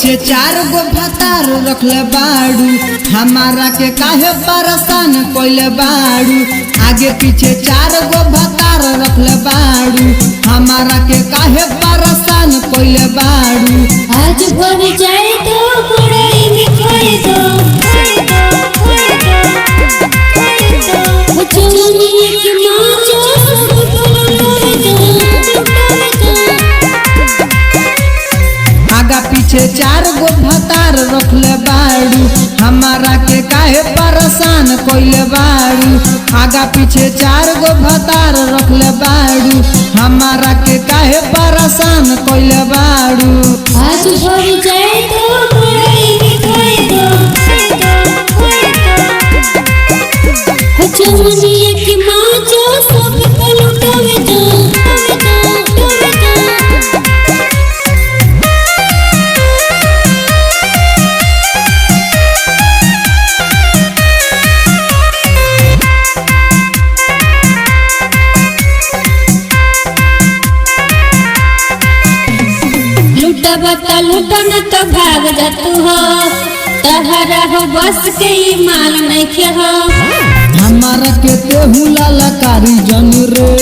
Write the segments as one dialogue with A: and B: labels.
A: पीछे 4 गो भतार रखले बाड़ू, हमारा के काहे परेशान कोइले बाड़ू। आगे पीछे 4 गो भतार रखले बाड़ू, हमारा के काहे परेशान कोइले बाड़ू।
B: आज भर जाए तो मुड़ई में खोए दो, चुनिए की माँ जो सब बोले दो।
A: आगा पीछे 4 गो भतार रखले बाड़ू, हमारा के काहे परेशान कोइले बाड़ू। आगा पीछे 4 गो भतार रखले बाड़ू, हमारा के काहे परेशान कोइले बाड़ू।
B: आज भर जाए तो मुड़ई में खोए दो, चुनिए की माँ जो सब बोले दो। बता लूटा न तो भाग जातू हो, तहरा हो बस के ही माल नहीं खे हो।
A: हमारा के तेहू लालकारी जन रे,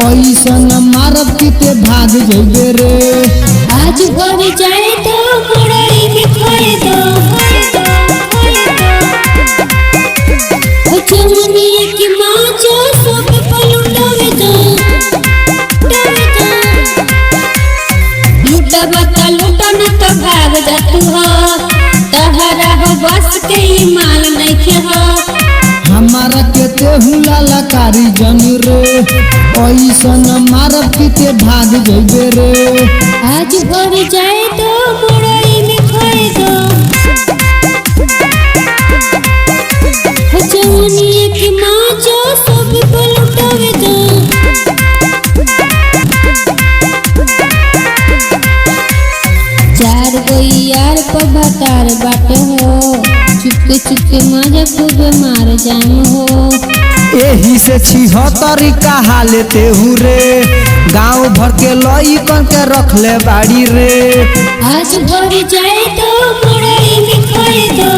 A: ऐसन मारब की ते भाग जइबे रे।
B: आज भर जाए तो मुड़ई में खोए दो, चुनिए की माँ जो सब पलुटावे दो। बता लूटा न तो भाग जातू हो, तहरा हो बस के ही माल नहीं खे हो।
A: हमारा के तेहू लालकारी जन रे, ऐसन मारब की ते भाग जइबे रे।
B: आज भर जाए तो मुड़ई में खोए दो, चुनिए की माँ जो सब पलुटावे दो। यार पर भतार बाटे हो, चुपके चुपके मजा खूब मार जाम हो।
A: एही से 76 कहा लेते हूँ रे, गाँव भर के लइकन के रखले बाड़ी रे।
B: आज भर जाए तो मुड़ई में खोए दो,